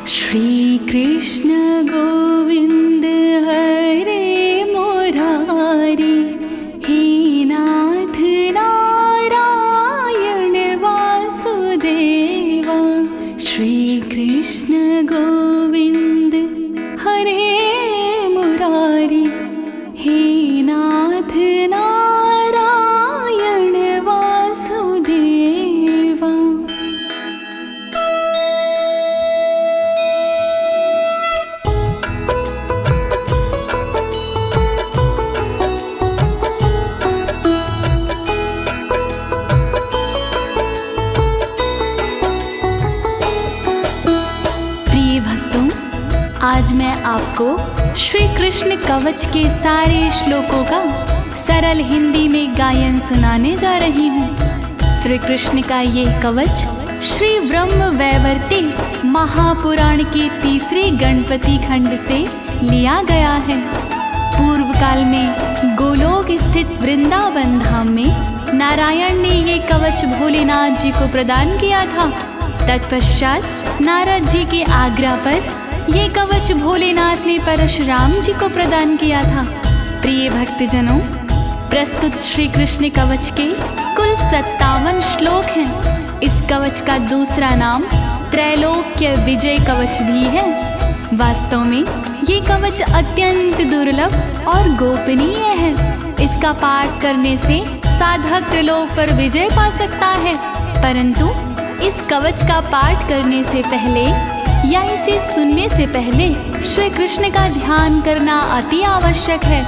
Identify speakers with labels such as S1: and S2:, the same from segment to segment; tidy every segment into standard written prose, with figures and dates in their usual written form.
S1: श्री कृष्ण गोविंद हरे मुरारी, हे नाथ नारायण वासुदेवा। श्री कृष्ण गोविंद हरे मुरारी, हे नाथ नारायण वासुदेवा। आज मैं आपको श्री कृष्ण कवच के सारे श्लोकों का सरल हिंदी में गायन सुनाने जा रही हूँ। श्री कृष्ण का ये कवच श्री ब्रह्म वैवर्ते महापुराण के तीसरे गणपति खंड से लिया गया है। पूर्व काल में गोलोक स्थित वृंदावन धाम में नारायण ने ये कवच भोलेनाथ जी को प्रदान किया था। तत्पश्चात नारद जी के आज्ञा पर ये कवच भोलेनाथ ने परशुराम जी को प्रदान किया था। प्रिय भक्तजनों, प्रस्तुत श्री कृष्ण कवच के कुल 57 श्लोक हैं। इस कवच का दूसरा नाम त्रैलोक्य विजय कवच भी है। वास्तव में ये कवच अत्यंत दुर्लभ और गोपनीय है। इसका पाठ करने से साधक त्रिलोक पर विजय पा सकता है, परंतु इस कवच का पाठ करने से पहले या इसे सुनने से पहले श्री कृष्ण का ध्यान करना अति आवश्यक है।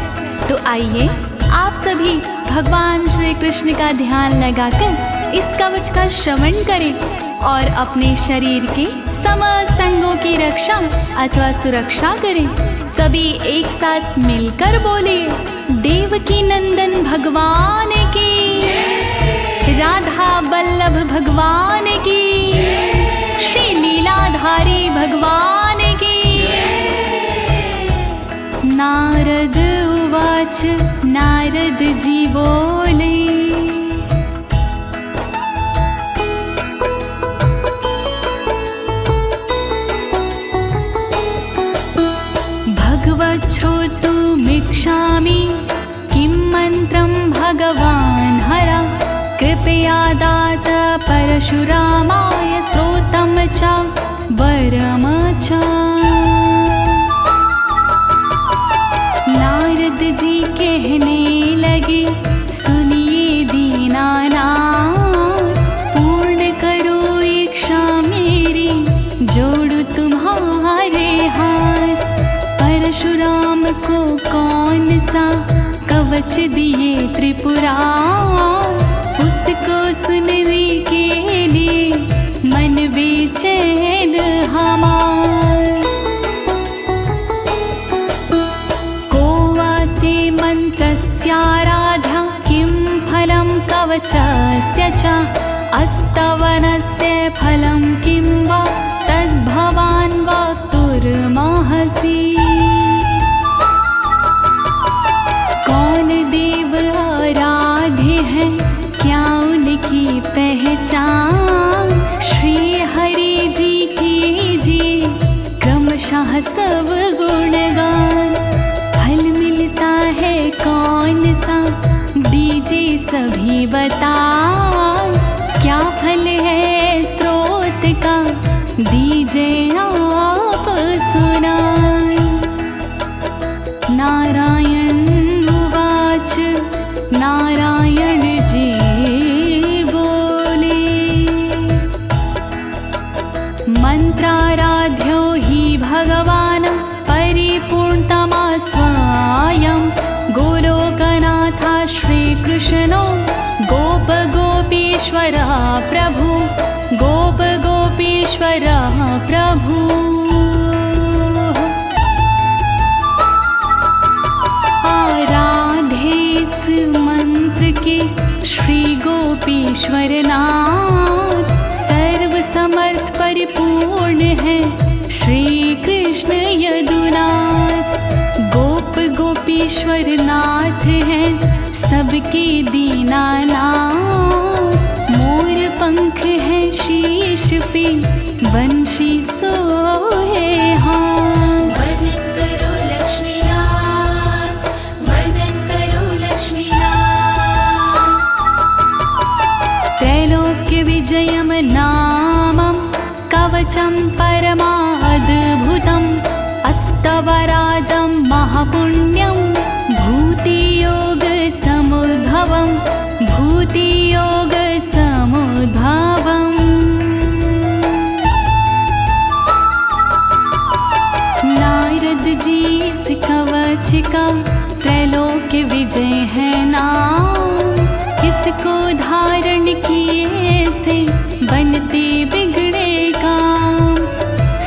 S1: तो आइए आप सभी भगवान श्री कृष्ण का ध्यान लगाकर इस कवच का श्रवण करें और अपने शरीर के समस्त अंगों की रक्षा अथवा सुरक्षा करें। सभी एक साथ मिलकर बोलिए, देवकी नंदन भगवान की, राधा बल्लभ भगवान की, श्री लीलाधारी भगवान की। नारद उवाच, नारद जी बोले, भगवत् श्रोतुमिच्छामि किं मन्त्रं भगवान् हरा, कृपया दात परशुरामाय स्तोत्रं च वरम च। नारद जी कहने लगे, सुनिए दीनानाथ, पूर्ण करो इच्छा मेरी, जोड़ू तुम्हारे हाथ। परशुराम को कौन सा कवच दिए त्रिपुरारी, उसको सुनने के लिए मन बेचैन हमार। कोवासे मंत्रस्याराध्या, किं फलं कवचस्य च, अस्तवनस्य फलं किं वा, तद्भवान् वक्तुर्मर्हसि। कौन देव आराध्य है, क्या उनकी पहचान, श्री हरि जी कीजिए क्रमशः सब गुणगान। फल मिलता है कौन सा, दीजिए सभी बता, क्या फल है स्रोत का, दीजिए आप सुनाए। नारायण उवाच, नारायण जी बोले, मंत्राराध्यो हि भगवान् परिपूर्णतमा स्वायं, गोलोकनाथ श्रीकृष्णो गोप गोपीश्वर प्रभु, गोप गोपीश्वर प्रभु। आराधे इस मंत्र के श्री गोपीश्वर नाथ, सर्व समर्थ परिपूर्ण है श्री कृष्ण यदुनाथ। गोप गोपीश्वर नाथ है सबके दीनानाथ, मोर पंख है शीश पे बंशी सोहे हाँ।
S2: वर्णन करो लक्ष्मीनाथ, वर्णन करो लक्ष्मीनाथ।
S1: त्रैलोक्य विजयम नामं कवचं परमाद्भुतम् अस्तवराजं महापुण्यं भूतियोग समुद्भवम् भूतियोग समुद्भवम्। नारद जी इस कवच का त्रैलोक्य विजय है नाम। इसको धारण किए से बनते बिगड़े काम।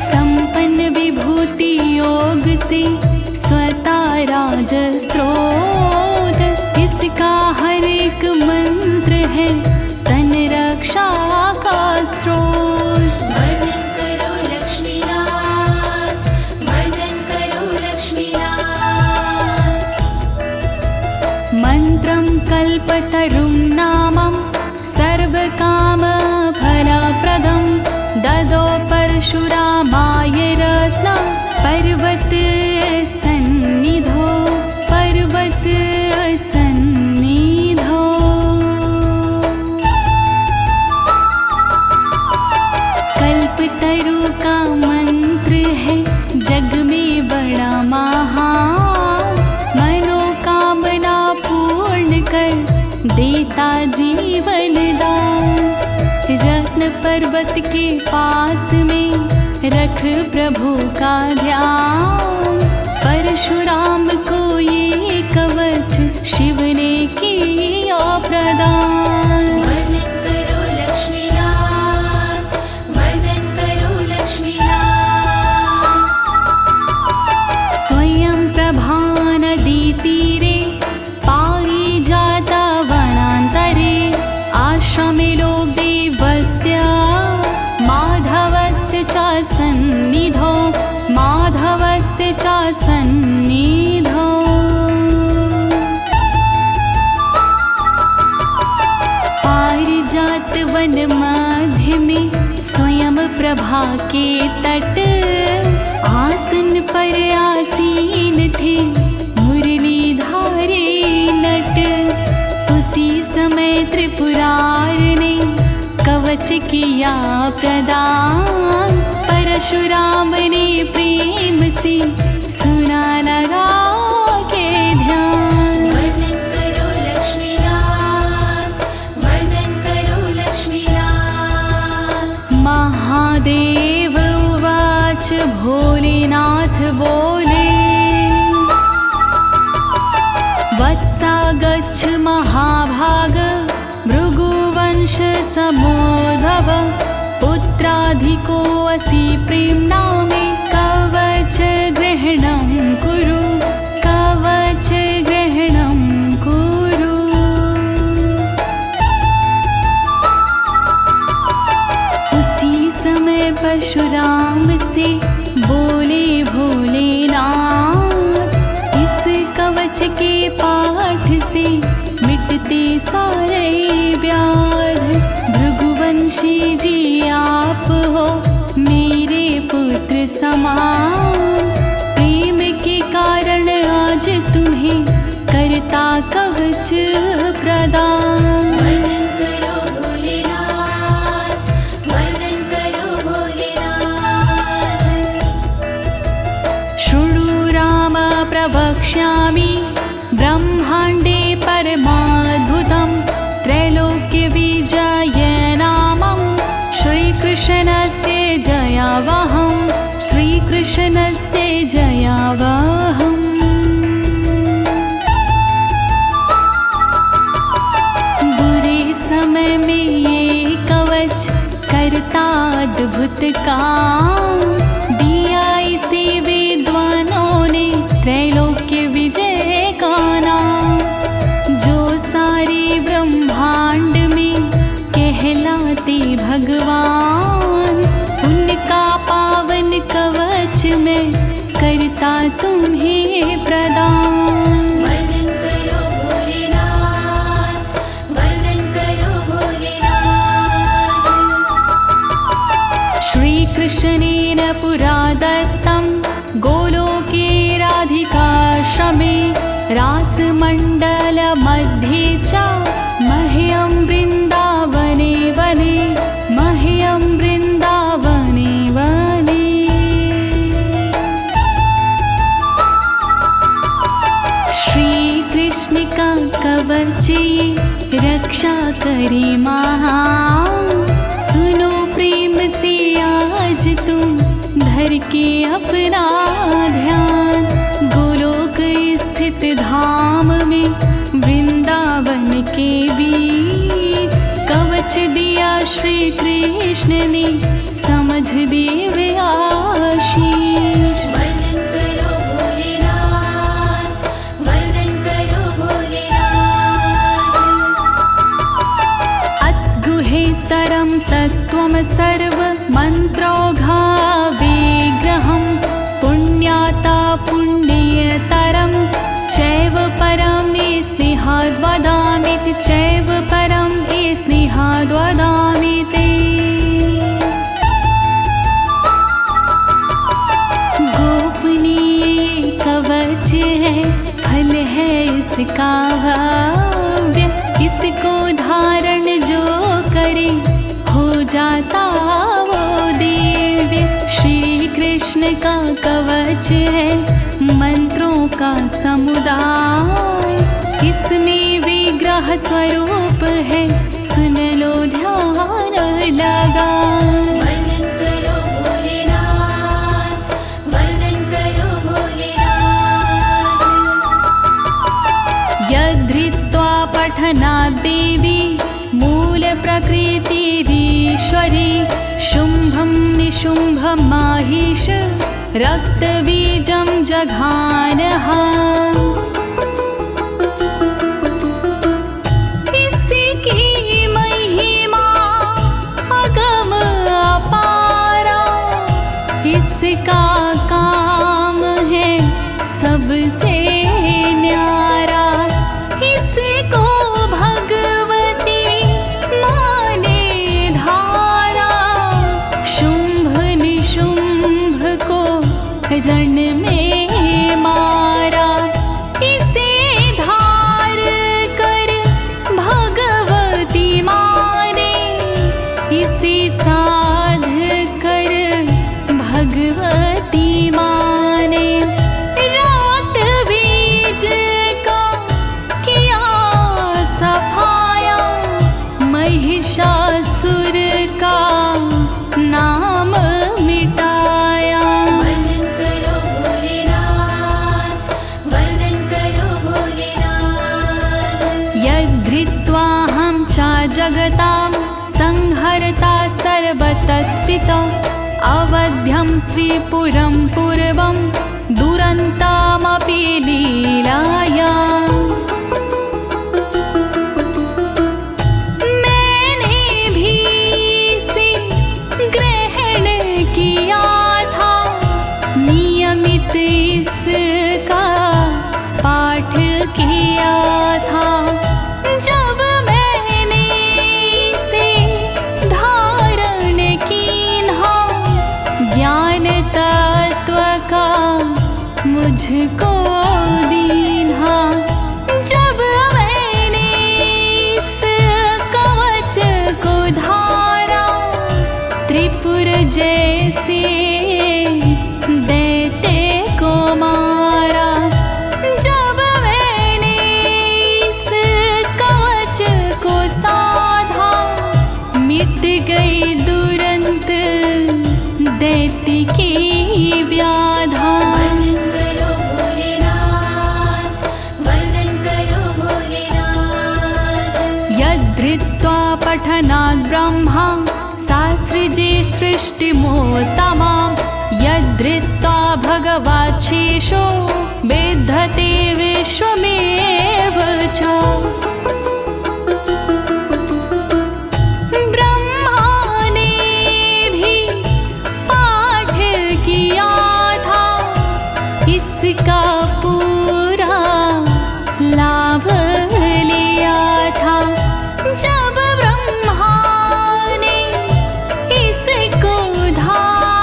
S1: संपन्न विभूति योग से स्वता राज स्त्रोत। इसका हर एक मंत्र है तन रक्षा का स्त्रोत।
S2: वर्णन करो लक्ष्मीनाथ, वर्णन करो लक्ष्मीनाथ।
S1: मंत्रं कल्पतरुं नामं सर्वकामफलप्रदं ददो परशुरामाय रत्नं पर्वत सन्निधौ पर्वत सन्निधौ। कल्पतरु का मंत्र है जग में बड़ा महान। मनोकामना पूर्ण कर देता जीवन दान। रत्न पर्वत के पास में रख प्रभु का ध्यान। परशुराम को ये कवच शिव ने किया प्रदान।
S2: वर्णन करो लक्ष्मीनाथ, वर्णन करो लक्ष्मीनाथ।
S1: स्वयं प्रभा नदी तीरे पारिजाता वनान्तरे आश्रमे लोक देवस्य माधवस्य च सन्निधौ माधवस्य च सन्निधौ। पारिजात वन मध्य में स्वयं प्रभा के तट आसन पर आसीन थे मुरलीधारी नट। उसी समय त्रिपुरार ने कवच किया प्रदान। परशुराम ने प्रेम से सुना लगा के ध्यान।
S2: वर्णन करो लक्ष्मीनाथ, वर्णन करो लक्ष्मीनाथ।
S1: महादेव उवाच भोलेनाथ बोले वत्सा गच्छ महाभाग भृगुवंश समोद्भव पुत्राधिको असि प्रेम्णा मे कवच ग्रहणं कुरु कवच ग्रहणं कुरु। उसी समय परशुराम से बोले भोलेनाथ इस कवच के पाठ से मिटते सारे व्याध। भृगुवंशी जी आप हो मेरे पुत्र समान। प्रेम के कारण आज तुम्हें करता कवच प्रदान।
S2: वर्णन करो भोलेनाथ, वर्णन करो भोलेनाथ।
S1: शृणु राम प्रवक्ष्यामि ब्रह्माण्डे परमाद्भुतं त्रैलोक्य विजय नामं श्रीकृष्णस्य जयावहं श्रीकृष्णस्य जयावहम्। बुरे समय में ये कवच करता अद्भुत काम। दिया इसे विद्वानों ने त्रैलोक्य विजय का नाम। जो सारे ब्रह्मांड में कहलाते भगवान उनका पावन कवच में करता तुम्हें प्रदान।
S2: वर्णन करो भोलेनाथ, वर्णन करो भोलेनाथ।
S1: श्रीकृष्णेन पुरा दत्तं गोलोके राधिकाश्रमे रासमण्डलमध्ये च मह्यं वृन्दावने वने मह्यं वृन्दावने वने। श्री कृष्ण का कवच ये रक्षा करे महा, सुनो प्रेम से आज तुम धर के अपना ध्यान। गोलोक स्थित धाम में वृंदावन के बीच कवच दिया श्री कृष्ण ने समझ दिव्य आशीष।
S2: वर्णन करो भोलेनाथ, वर्णन करो भोलेनाथ।
S1: अद्गुहेतरं तत्त्वं सर्व मंत्रौघा विग्रहं पुण्याता पुण्यतरं चैव परं स्नेहाद् वदामि चैव परं स्नेहाद् वदामि ते। गोपनीय कवच है फल है इसका भव्य, इसको धारण जो करे हो जाता वो दिव्य। श्री कृष्ण का कवच है मंत्रों का समुदाय, इसमें विग्रह स्वरूप है सुन लो ध्यान लगा।
S2: वर्णन करो भोलेनाथ, वर्णन करो भोलेनाथ।
S1: यद्धृत्वा पठनात् देवी मूल प्रकृतिरीश्वरी शुंभं निशुंभं माहिष रक्तबीजं जघानः। इसकी महिमा अगम अपारा, इसका काम है सबसे न्यारा। इसको भगवती माने धारा, शुंभ निशुंभ को रण में मारा। इसे धार कर भगवती माने, इसे साध कर भगवती माने। रात बीज का किया सफाया, महिषासुर का नाम मिटाया।
S2: वर्णन करो भोलेनाथ, वर्णन करो भोलेनाथ।
S1: यद्धृत्वाहं च जगतां संहर्ता सर्वतत्त्विता, अवध्यं त्रिपुरं पूर्वं दुरन्तामपि लीलाया। मैंने भी इसे ग्रहण किया था, नियमित इसका पाठ किया था। जब मैंने इसे धारण कीन्हा, ज्ञान तत्व का मुझको दीन्हा। जब मैंने इस कवच को धारा, त्रिपुर जैसे दैत्य को मारा। जब मैंने इस कवच को साधा, मिट गई दुरंत दैत्य की व्याधा।
S2: वर्णन करो भोलेनाथ, वर्णन करो भोलेनाथ।
S1: यद्धृत्वा पठनात् ब्रह्मा शास्त्रिजे सृष्टिमोत्तमां, यद्धृत्वा भगवाच्छेषो विद्धते विश्वमेव च। ब्रह्मा ने भी पाठ किया था, इसका पूरा लाभ लिया था। जब ब्रह्मा ने इसको धारा,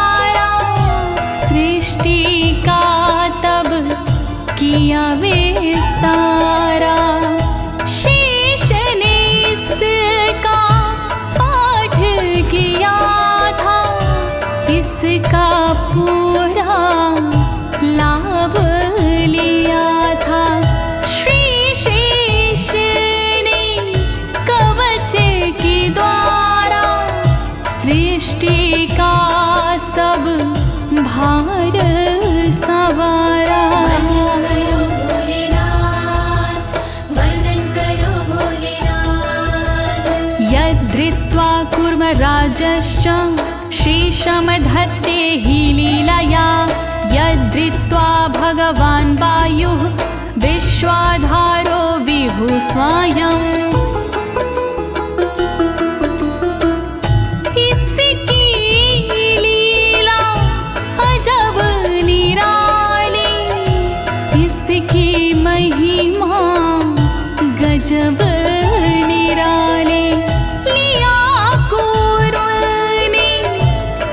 S1: राजश्च शेषं धत्ते हि लीलया यद्धृत्वा भगवान् वायुः विश्वाधारो विभुः स्वयम्। इसकी लीला अजब निराली, इसकी महिमा गजब निराली। लिया कुर्बानी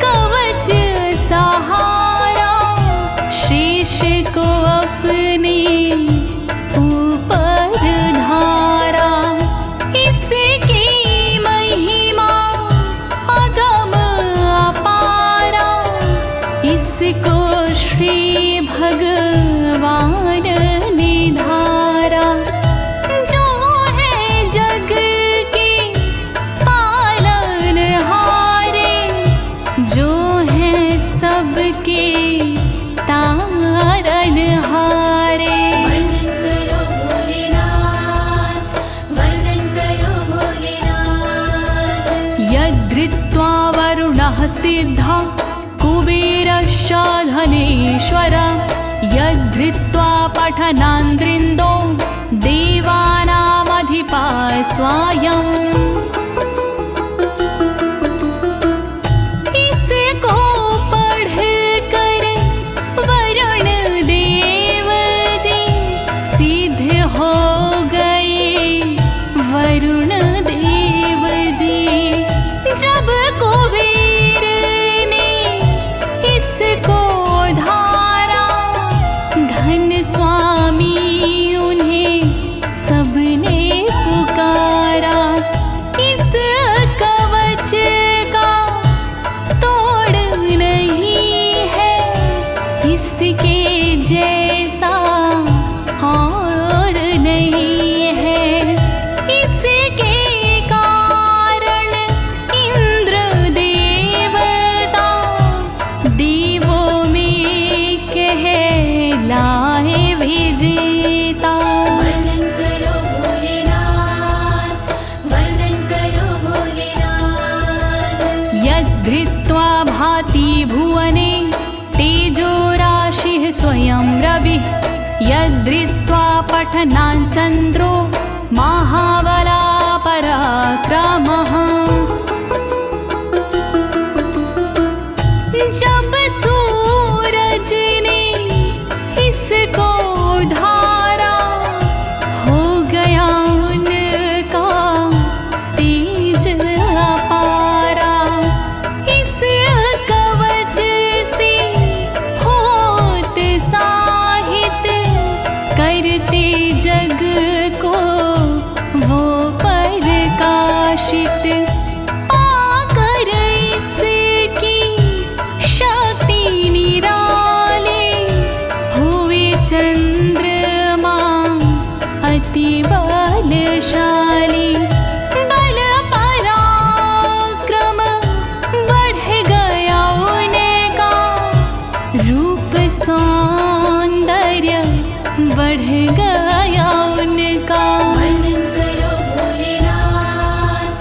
S1: कवच सहारा, शेष को अपने ऊपर धारा। इसकी महिमा अगम अपारा, इसको श्री भगवान ने धारा। जो है जग के पालनहारे, जो है सबके तारणहारे।
S2: वर्णन करो भोलेनाथ, वर्णन करो भोलेनाथ।
S1: यद्धृत्वा वरुणः सिद्धः कुबेरश्च धनेश्वर, यद्धृत्वा पठनान्द्रिन्दो देवानामधिपः स्वयम्। इसको पढ़ कर वरुण देव जी सिद्ध हो गए वरुण देव जी। जब कुबेर ने इसको धारा, धन स्वामी उन्हें सबने पुकारा। इस कवच का तोड़ नहीं है, इसके जैसा और नहीं है। इसके कारण इंद्र देवता देवों में कहलाए विजेता।
S2: वर्णन करो भोलेनाथ, वर्णन करो भोलेनाथ।
S1: यद्धृत्वा भाति भुवने तेजो राशिः स्वयं रविः, यद्धृत्वा पठनान् चन्द्रो महाबला पराक्रमः। जब सूरज ने इसको धारा, हो गया उनका तेज अपारा। इस कवच से होते साहित, करते जग को वो प्रकाशित। पाकर इसकी शक्ति निराली, हुए चंद्रमा अति बलशाली। बल पराक्रम बढ़ गया उनका, रूप सौंदर्य बढ़ गया उनका।
S2: वर्णन करो भोलेनाथ,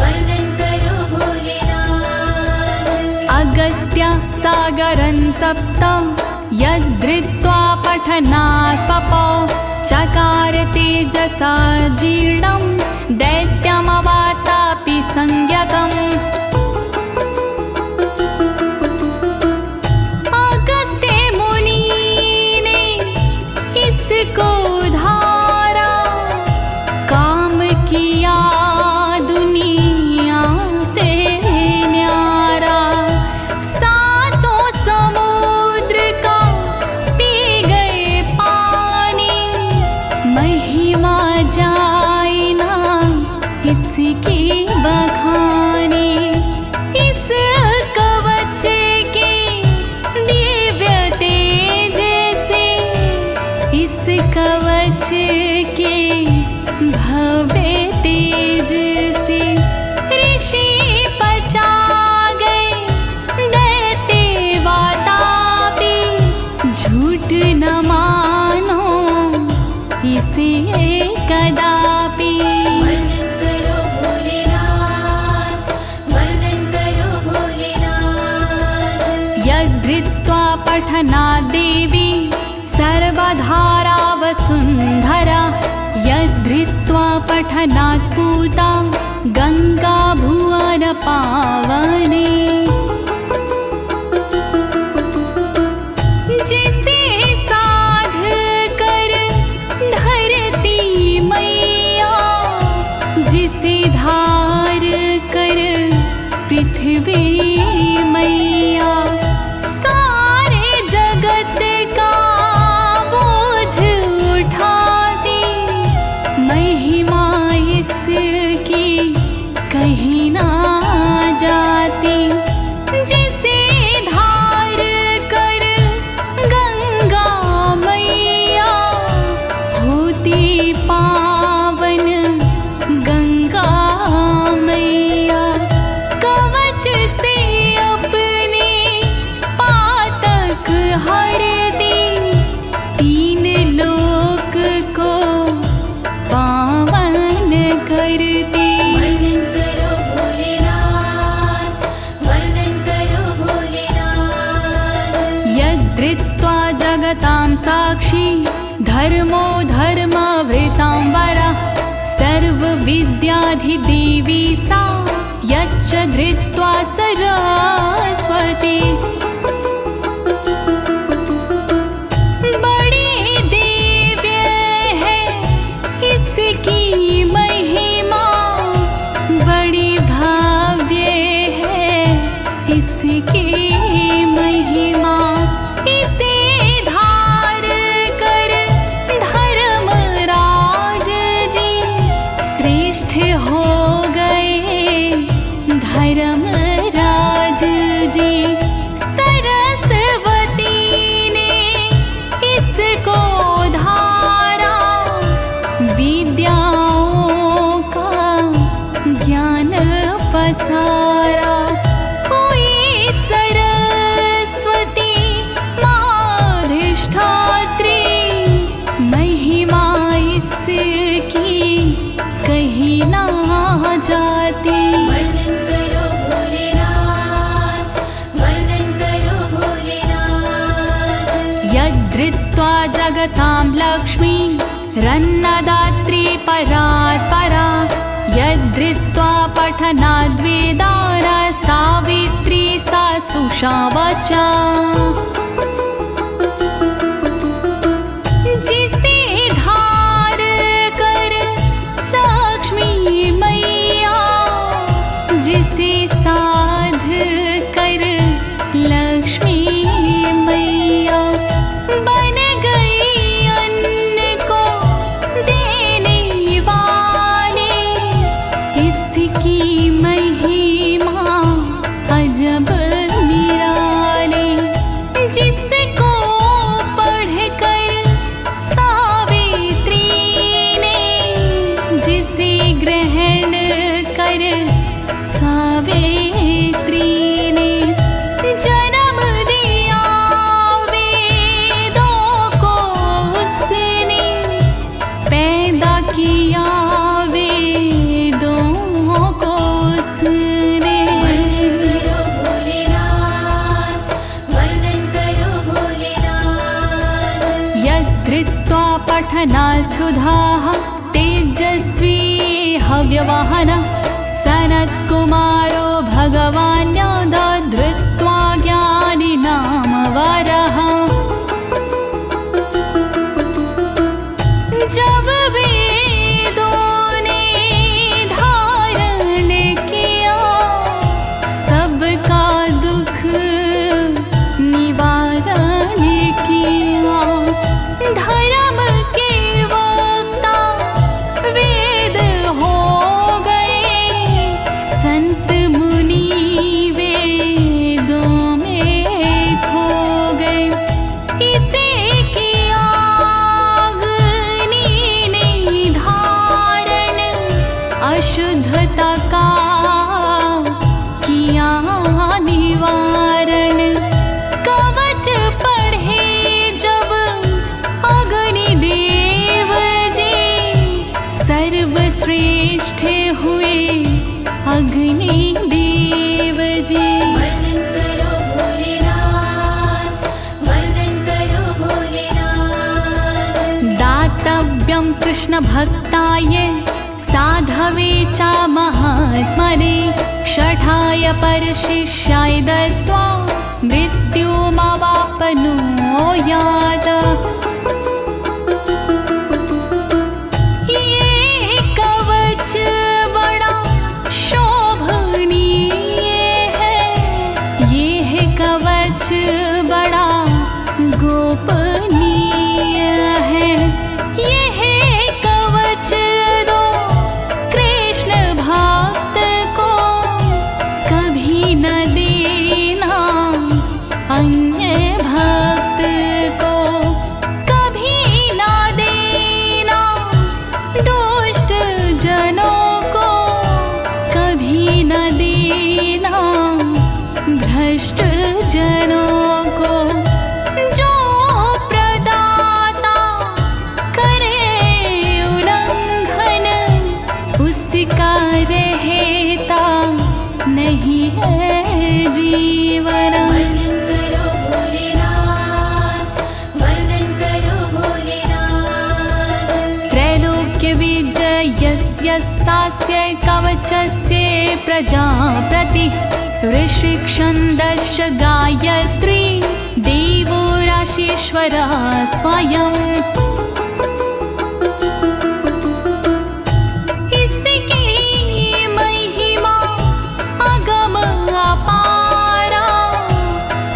S2: वर्णन करो भोलेनाथ।
S1: अगस्त्य सागरं सप्त, यद्धृत्वा पठनात् पपौ, चकार तेजसा जीर्णं दैत्यमवातापि संज्ञकम्। अगस्त्य मुनि ने इसको धारा, काम किया दुनिया से न्यारा। सातों समुद्र का पी गए पानी, महिमा जाए ना इसकी बखानी। पठनात् देवी सर्वधारा वसुन्धरा यद्धृत्वा पठनात् पूता गंगा भुवन पावने। जिसे साध कर धरती मैया, जिसे धार कर पृथ्वी मैया, सारे जगत का बोझ उठाती, महिमा इसकी कहीं ना जाती। जिसे धार कर गंगा मैया, होती पावन गंगा मैया, कवच से अपने पातक हरती, तीन लोक को पावन करती।
S2: वर्णन करो भोलेनाथ, वर्णन करो भोलेनाथ।
S1: यद्धृत्वा जगतां साक्षी धर्मो धर्मवृतांबरा, सर्वविद्याधिदेवी सा यच्च धृत्वा सरस्वती। बड़ी दिव्य है इसकी महिमा, बड़ी भव्य है इसकी महिमा। इसे धार कर धर्मराज जी श्रेष्ठ हो गए धर्मराज जी। सरस्वती ने इसको धारा, विद्याओं का ज्ञान पसारा। हुई सरस्वती माधिष्ठात्री, महिमा इसकी कहीं ना जाती।
S2: वर्णन करो भोलेनाथ, वर्णन करो भोलेनाथ।
S1: यद्धृत्वा जगतां लक्ष्मी रन्नदात्री परात्परा, यद्धृत्वा पठनाद् वेदान् सावित्री सा सुषावचा। जिसे धार कर लक्ष्मी मैया, जिसे साध कर लक्ष्मी मैया, बन गई अन्न को देने वाले, इसकी महिमा अजब निराली। जिसको पढ़कर सावित्री ने, जिसे ग्रहण कर सावित्री ने, जन्म दिया वेदों को उसने, पैदा किया वेदों को उसने।
S2: वर्णन करो भोलेनाथ,
S1: यद्धृत्वा पठनात् सुधाः तेजस्वी हव्यवाहन, सनत्कुमारो भगवान् दधृत्वा ज्ञानिनाम वरः। जब वेदों ने धारण किया, सबका दुख निवारण किया। धर्म के वक्ता वेद हो गए, संत मुनि वेदों में खो गए। इसे किया अग्नि ने धारण, अशुद्धता का किया निवारण। कवच पढ़े जब अग्निदेव जी, सर्वश्रेष्ठ हुए अग्नि भक्ताय साधवे च महात्मने षठाय परशिष्याय दत्त्वा मृत्युमवाप्नुयात्। ये कवच बड़ा शोभनीय है, ये है कवच बड़ा गोपनीय है। ये है कवच दो कृष्ण भक्त को कभी न देना, अन्य भक्त को कभी न देना, दुष्ट जनों को कभी न देना, भ्रष्ट जनों को। जो प्रदाता करे उल्लंघन, उसका रहता नहीं है जीवन।
S2: वर्णन करो भोलेनाथ, वर्णन करो भोलेनाथ।
S1: त्रैलोक्य विजयस्य सास्य कवचस्य प्रजाप्रति ऋषिक्षन्दश्च गायत्री देवो राशीश्वरः स्वयं। इसकी महिमा अगम अपारा,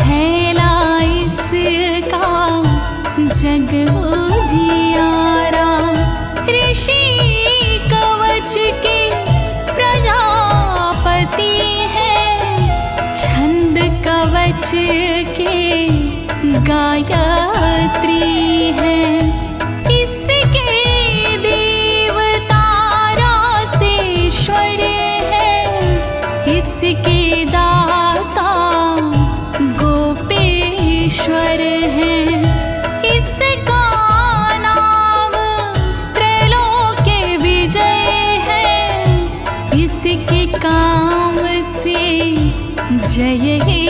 S1: फैला इसका जग उजियारा। ऋषि कवच के प्रजापति है, छंद कवच के गायत्री है। इसके देवता रासेश्वर है, इसके दाता गोपेश्वर है। इसका नाम त्रैलोक्य विजय है, इसके काम से जय ही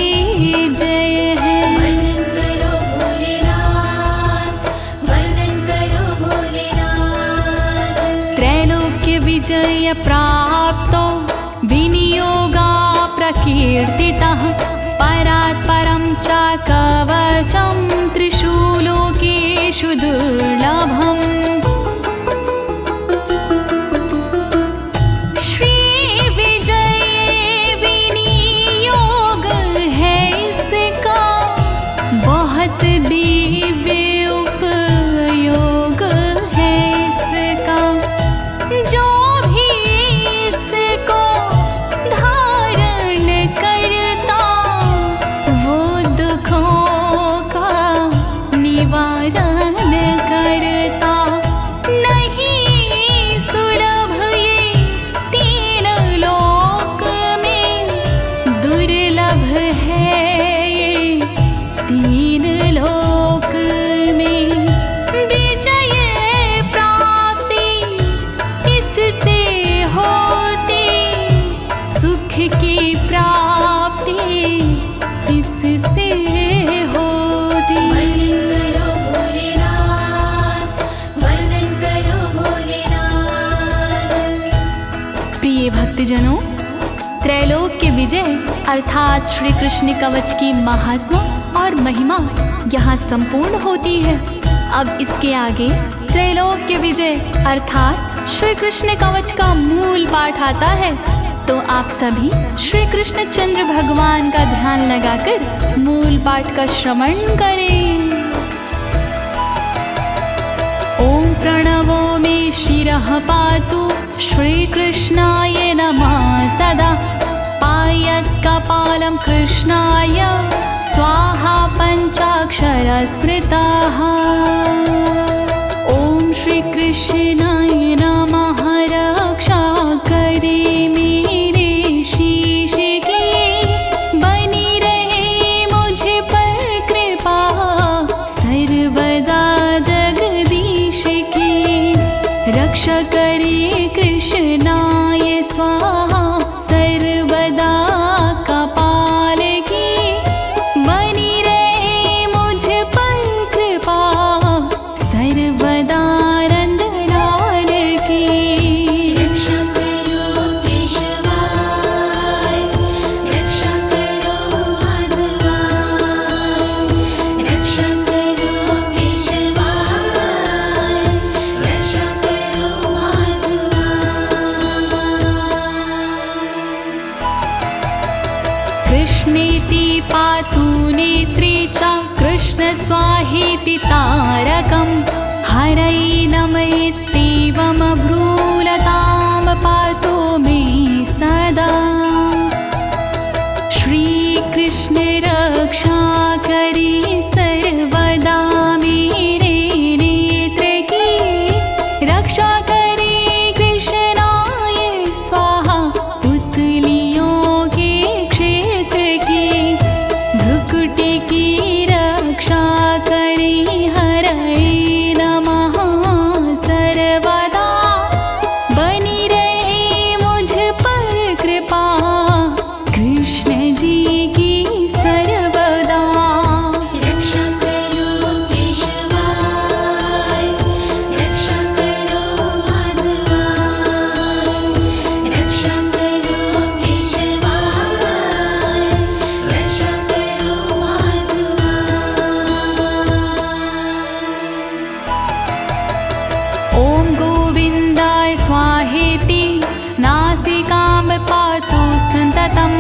S1: जय है।
S2: वर्णन करो भोलेनाथ, वर्णन करो भोलेनाथ।
S1: त्रैलोक्य विजय प्राप्तो विनियोगा प्रकीर्तितः परात् परं च कवचं त्रिषु लोकेषु दुर्लभम्। श्री विजय विनियोग है इसका, बहुत दिव्य उपयोग है इसका। जो भी इसको धारण करता, वो दुखों का निवारण करता। नहीं सुलभ ये तीन लोक में, दुर्लभ है ये तीन लोक में। विजय प्राप्ति इससे होती, सुख की प्राप्ति इससे होती।
S2: वर्णन करो भोलेनाथ, वर्णन करो भोलेनाथ।
S1: प्रिय भक्तजनों, त्रैलोक्य विजय अर्थात श्री कृष्ण कवच की महात्मा और महिमा यहाँ संपूर्ण होती है। अब इसके आगे त्रैलोक्य विजय अर्थात श्री कृष्ण कवच का मूल पाठ आता है। तो आप सभी श्री कृष्ण चंद्र भगवान का ध्यान लगाकर मूल पाठ का श्रवण करें। ओम प्रणवो मे शिरः पातु श्रीकृष्णाय नमः सदा। पायत् कपालं कृष्णाय स्वाहा पञ्चाक्षर स्मृताः। ओम श्री कृष्णाय नमः रक्षा करे मेरे शीश की, बनी रहे मुझ पर कृपा सर्वदा जगदीश की। रक्षा करे कृष्णाय स्वाहा सर्वदा कपाल की, बनी रहे मुझ पर कृपा सर्वदा नंद लाल कृष्णेति पातु नेत्रे च कृष्णस्वाहेति तारकं हरै नमयेत्येवमब्रूलतां पातु मे सदा। श्रीकृष्ण रक्षा करी सर्वदा मेरे नेत्र की, रक्षा करे कृष्णाय स्वाहा पुतलियों के क्षेत्र की। भ्रुकुटी की रक्षा करी हरै नमः सर्वदा, बनी रहे मुझ पर कृपा कृष्ण जी की सर्वदा।
S2: रक्षा करो केशवाय, रक्षा करो माधवाय, रक्षा करो केशवाय, रक्षा करो माधवाय।
S1: ॐ गोविन्दाय स्वाहेति नासिकां पातु सन्ततं,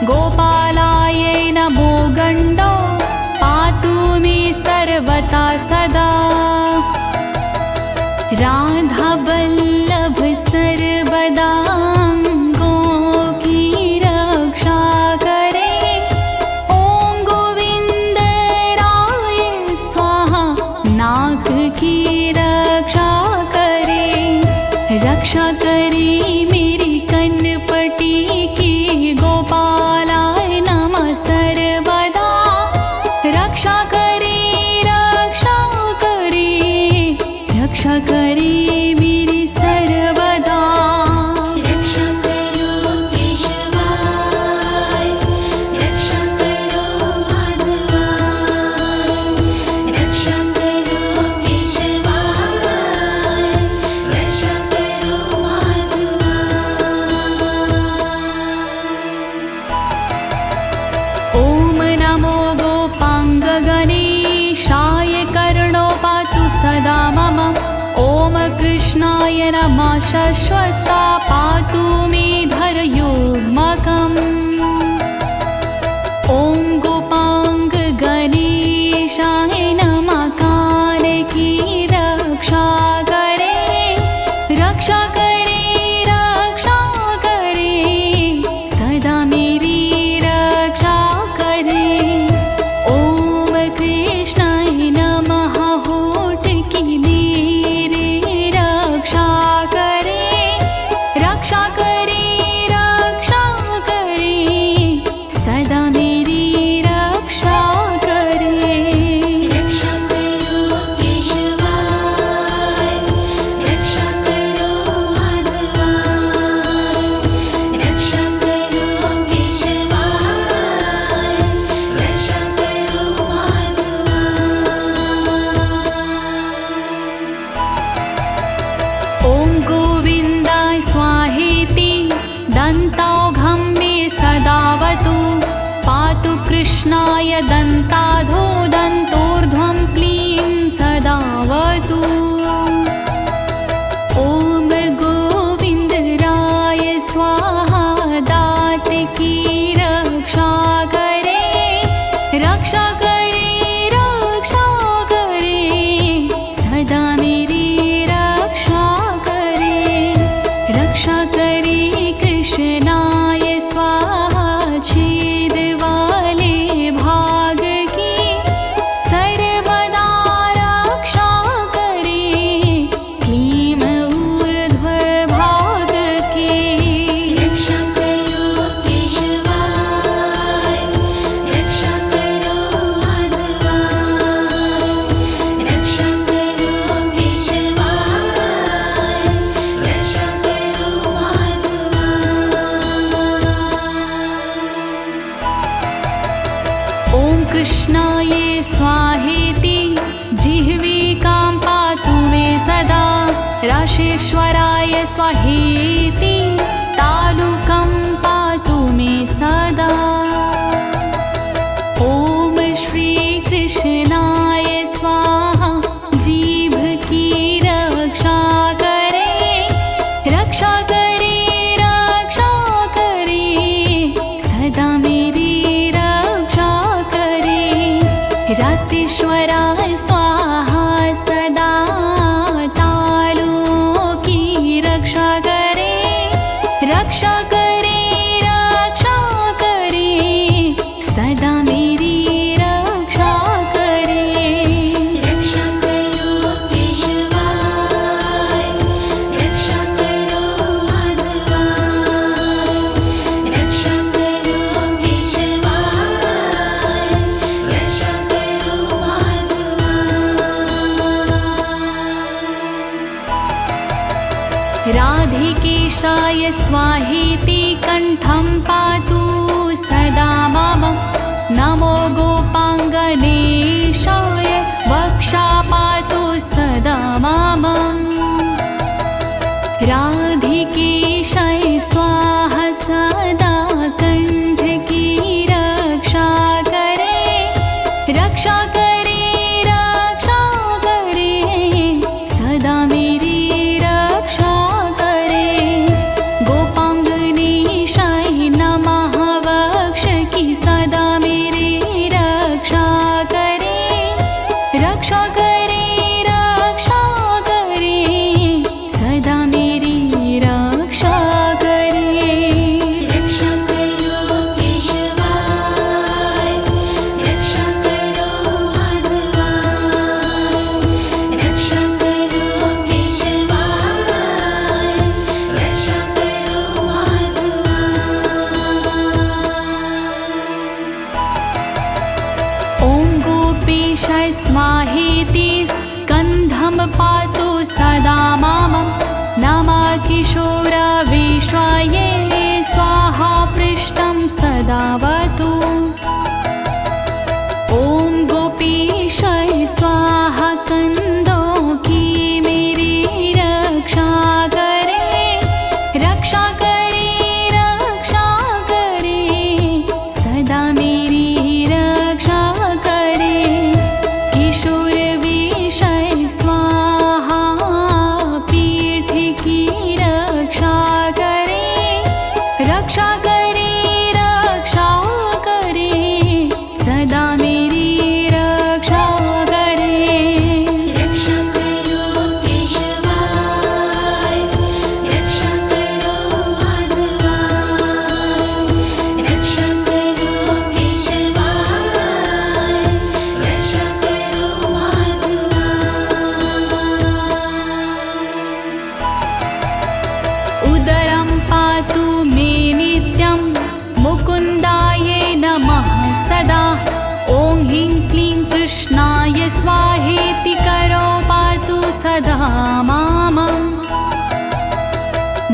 S1: गोपालाय नमो गण्डो पातु मे सर्वथा सदा। राधावल्लभ सर्वदा अंगों की रक्षा करे। ॐ गोविन्द राय स्वाहा नाक की रक्षा करे। रक्षा करे मेरी कन्नपटी की, गोपालाय नमः सर्वदा। रक्षा करे, रक्षा करे, रक्षा करे मेरी सर्वदा।
S2: रक्षा करो केशवाय, रक्षा करो माधवाय, रक्षा करो केशवाय, रक्षा करो माधवाय।
S1: ॐ नमो गोपाङ्गगणेशाय, कर्णो पातु सदा मम। ॐ कृष्णाय नमः शाश्वता पातु मे धरयोर्मकम्। ॐ गोपाङ्गगणेशाय नमः, कान की रक्षा करे। रक्षा करे, रक्षा करे, सदा मेरी रक्षा करे। ॐ कृष्णाय नमः, होठ की मेरी रक्षा करे। रक्षा करे, रक्षा करे, सदा मेरी रक्षा करे।
S2: रक्षा करो केशवाय, रक्षा करो माधवाय, रक्षा करो केशवाय, रक्षा करो माधवाय।
S1: ॐ गोविन्दाय स्वाहेति दन्तौघं मे सदावतु, पातु कृष्णाय दन्ताधो दन्तोर्ध्वं क्लीं सदावतु। ॐ गोविन्दराय स्वाहा दात की रक्षा करे। रक्षा करे, रक्षा करे, सदा मेरी रक्षा करे। रक्षा करे कृष्णाय स्वाहा छेद वाले भाग की, सर्वदा रक्षा करे। क्लीं ऊर्ध्व भाग की।
S2: रक्षा करो केशवाय, रक्षा करो माधवाय, रक्षा करो केशवाय, रक्षा करो माधवाय।
S1: ॐ कृष्णाय स्वाहेति जिह्विकां पातु मे सदा। राशेश्वराय स्वाहेति तालुकं पातु मे सदा। ॐ श्रीकृष्णाय स्वाहा जीभ की रक्षा करे। रक्षा करे, रक्षा करे, सदा मेरी गणेशाय स्वाहेति कण्ठं पातु सदा मम। नमो गोपाङ्गनेशाय वक्षा पातु सदा मम। राधिकेशाय स्वाहा सदा कंठ की रक्षा करे, रक्षा करे, रक्षा करे, सदा मेरी रक्षा करे। गोपांगनेशाय नमः वक्ष की सदा मेरी रक्षा करे, रक्षा करे, रक्षा करे, सदा मेरी रक्षा करे।
S2: रक्षा करो केशवाय, रक्षा करो माधवाय, रक्षा करो केशवाय, रक्षा करो माधवाय।
S1: ॐ गोपेशाय स्वाहेति स्कन्धं पातु सदा मम। नमः किशोरविश्वाय स्वाहा पृष्ठं सदावतु। ॐ गोपेशाय स्वाहा कंधों की मेरी रक्षा करे, रक्षा करे, रक्षा करे, सदा मेरी रक्षा करे। किशोर विषय स्वाहा पीठ की रक्षा करे, रक्षा करे, रक्षा करे, सदा मेरी रक्षा करे।
S2: रक्षा करो केशवाय, रक्षा करो माधवाय, रक्षा करो केशवाय, रक्षा करो माधवाय।
S1: उदरं पातु मे नित्यं मुकुन्दाय नमः सदा। ॐ ह्रीं क्लीं कृष्णाय स्वाहेति करो पातु सदा माम।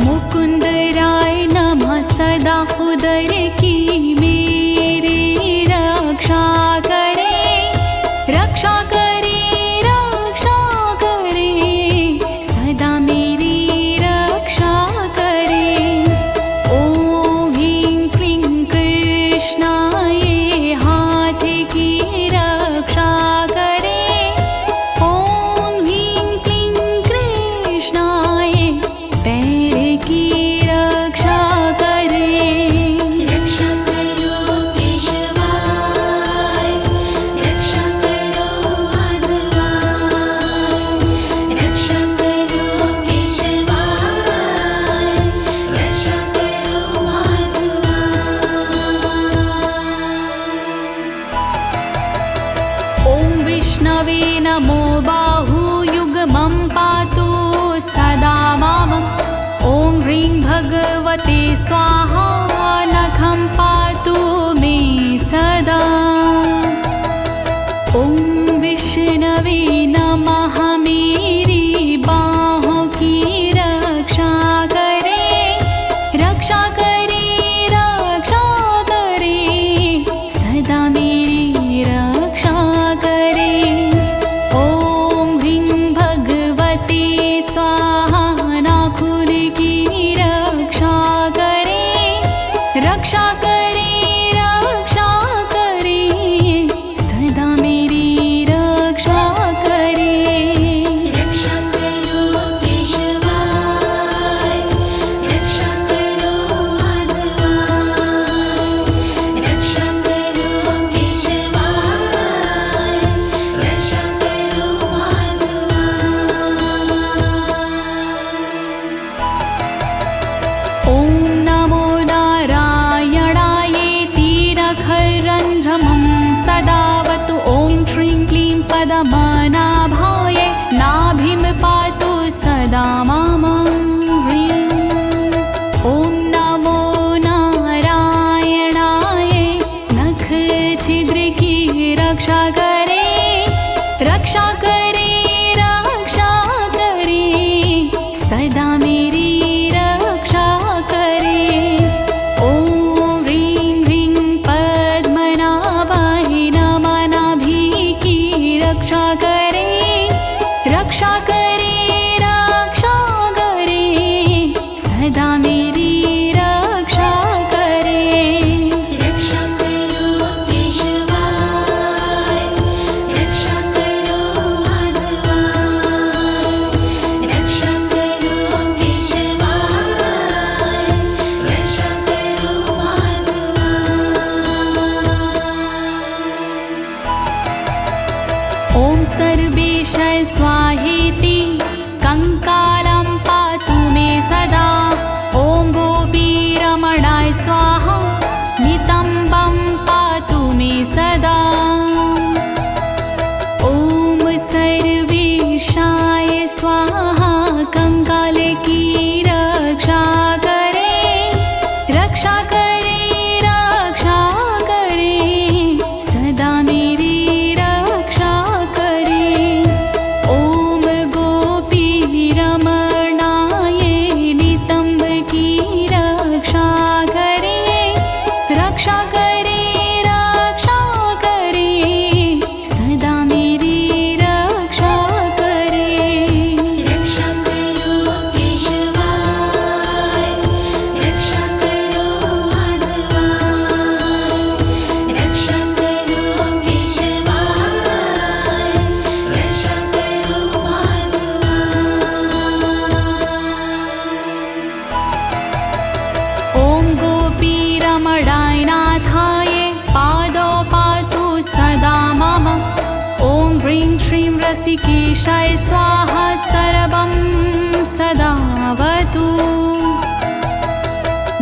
S1: मुकुन्दराय नमः सदा उदर की मेरी रक्षा करे, रक्षा करे, रक्षा करे, सदा मेरी रक्षा करे। ॐ ह्रीं क्लीं कृष्णाय हाथ की रक्षा करे। ॐ ह्रीं क्लीं कृष्णाय पैर की रक्षा करे।
S2: रक्षा करो केशवाय, रक्षा करो माधवाय, रक्षा करो केशवाय, रक्षा करो माधवाय।
S1: ॐ विष्णवे नमो बाहुयुग्मं पातु सदा मम। ॐ ह्रीं भगवते स्वाहा नखं पातु मे सदा। ॐ विष्णवे नमः मेरी बाहों की रक्षा करे, रक्षा करे, रक्षा करे, सदा मेरी रक्षा करे। ॐ ह्रीं भगवते स्वाहा नाखून की रक्षा करे, रक्षा करे सदा मेरी रक्षा करे।
S2: रक्षा करो केशवाय, रक्षा करो माधवाय, रक्षा करो केशवाय, रक्षा करो माधवाय।
S1: ॐ गोपीरमणाय नाथाय पादौ पातु सदा मम। ॐ ह्रीं श्रीं रसिकेशाय स्वाहा सर्वं सदावतु।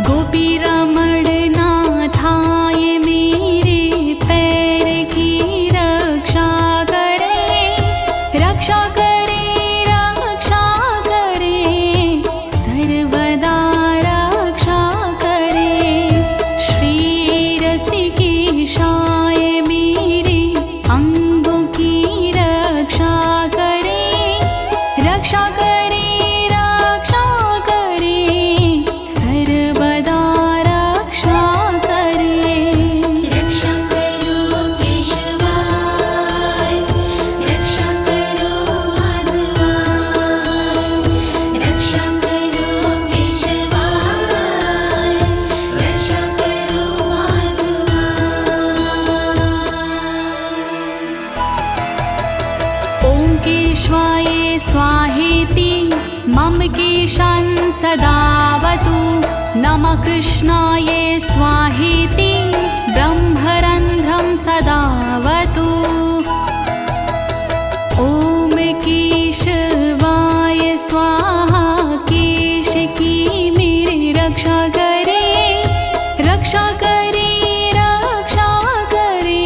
S1: गोपीरमण नाथाय मेरे पैर की रक्षा करे, रक्षा करे, रक्षा करे, सर्वदा रक्षा करे। श्री रसिकेशाय मेरे अंगों की रक्षा करे, रक्षा करे, रक्षा करे, सर्वदा रक्षा करे।
S2: रक्षा करो केशवाय, रक्षा करो माधवाय, रक्षा करो केशवाय, रक्षा करो माधवाय।
S1: ॐ केशवाय स्वाहेति मम केशान् सदावतु। नमः कृष्णाय स्वाहेति ब्रह्मरन्ध्रं सदावतु। ॐ केशवाय स्वाहा केश की मेरी रक्षा करे, रक्षा करे, रक्षा करे,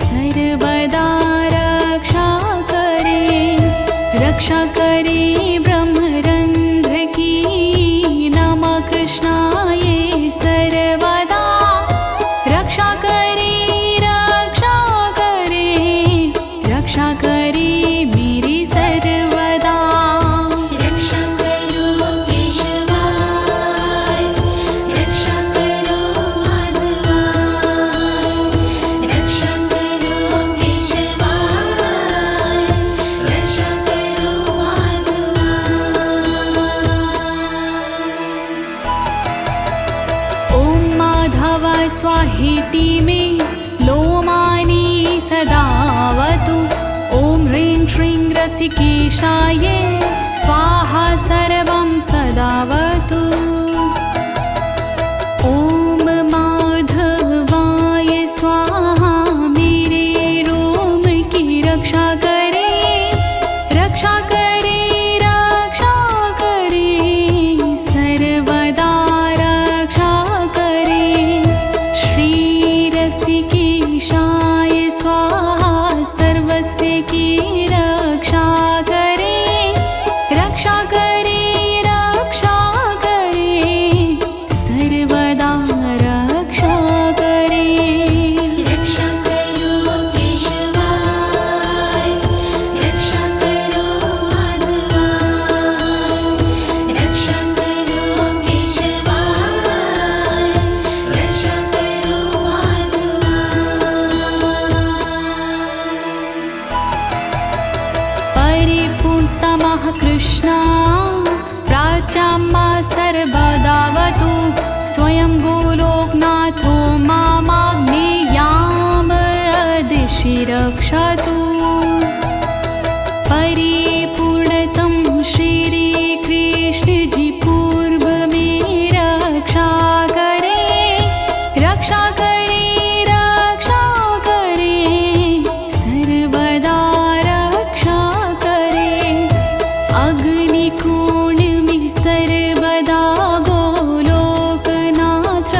S1: सर्वदा रक्षा करे। रक्षा करे ब्रह्मरंध्र की नमः कृष्णाय सर्वदा। रक्षा करे, रक्षा करे, रक्षा करे मेरी सर्वदा।
S2: रक्षा करो केशवाय, रक्षा करो माधवाय, रक्षा करो केशवाय, रक्षा करो माधवाय।
S1: ॐ माधव स्वाहेति मे लोमानि सदावतु। ॐ ह्रीं श्रीं रसिकेशाय स्वाहा सर्वं सदावतु। ॐ माधवाय स्वाहा मेरे रोम की रक्षा करे, रक्षा करे, रक्षा करे, सर्वदा रक्षा करे। श्री रसिकेशाय स्वाहा सर्वस्य की रक्षा करे, रक्षा करे, रक्षा करे, सर्वदा रक्षा करे।
S2: रक्षा करो केशवाय, रक्षा करो माधवाय, रक्षा करो केशवाय, रक्षा करो माधवाय।
S1: परिपूर्णतमः कृष्णा प्राच्याम्मा सर्वदावतु। स्वयं गोलोकनाथो मामाग्नेयां दिशि रक्षतु। परिपूर्णतं श्रीकृष्ण जी पूर्व में रक्षा करे, रक्षा करे, रक्षा करे, सर्वदा रक्षा करे। अग्निकोण में सर्वदा गोलोकनाथ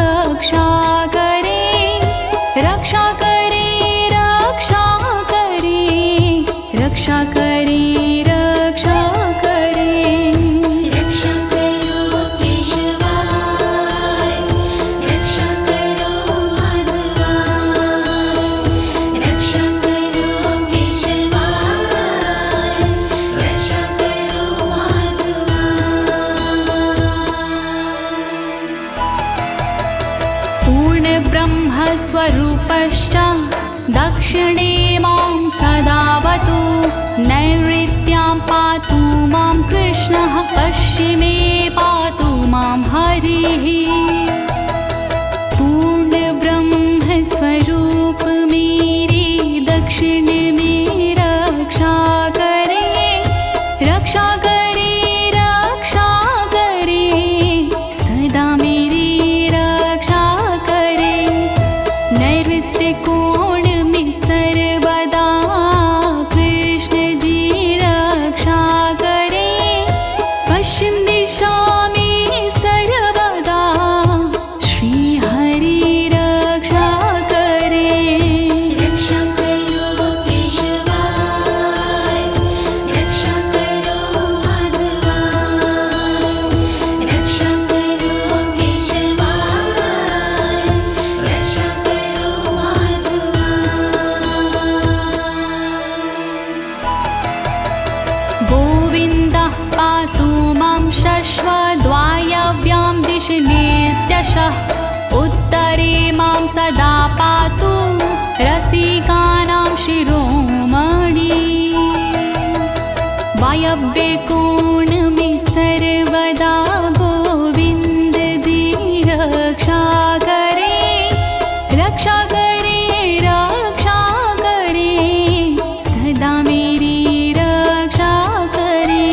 S1: स्वरूपश्च दक्षिणे मां सदावतु नैऋत्यां पातु मां कृष्णः पश्चिमे पातु मां हरिः पूर्ण ब्रह्म स्वरूप मेरे दक्षिण में रक्षा करे रक्षा करे रक्षा करे सदा मेरी रक्षा करे नैऋत्य कोण में सर्वदा कृष्ण जी रक्षा करे पश्चिम दिशा में सर्वदा श्री हरि रक्षा करे
S2: रक्षा करो केशवाय रक्षा करो माधवाय रक्षा करो केशवाय रक्षा करो माधवाय
S1: गोविन्दः पातु मां शश्वद्वायव्यां दिशि नित्यशः उत्तरे मां सदा पातु रसिकानां शिरोमणि वायव्ये कोण में सर्वदा गोविन्द जी रक्षा करे रक्षा करे रक्षा करे सदा मेरी रक्षा करे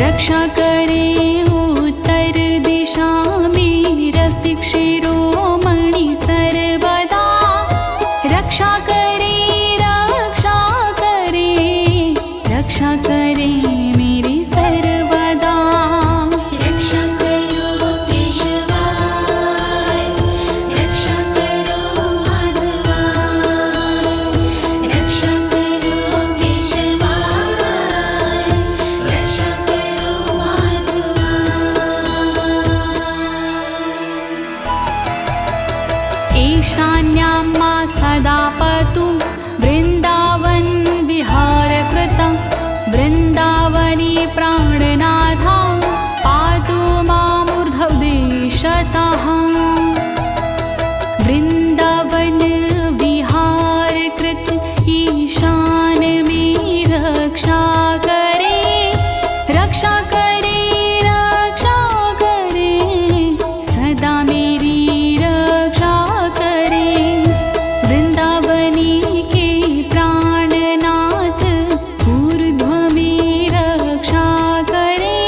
S1: रक्षा करे उत्तर दिशा में रसिक शिरोमणि सर्वदा रक्षा करे रक्षा करे रक्षा करे मेरी सर्वदा
S2: रक्षा करो केशवाय रक्षा करो माधवाय रक्षा करो केशवाय रक्षा करो माधवाय
S1: ईशान्यां मा सदा पातु वृन्दावन विहारकृतं वृन्दावनी प्राणनाथा पातु मामूर्ध्वदेशतः वृन्दावन विहारकृत ईशान में रक्षा करे रक्षा करे रक्षा करे सदा मेरी रक्षा करे वृंदावनी के प्राणनाथ ऊर्ध्व में रक्षा करे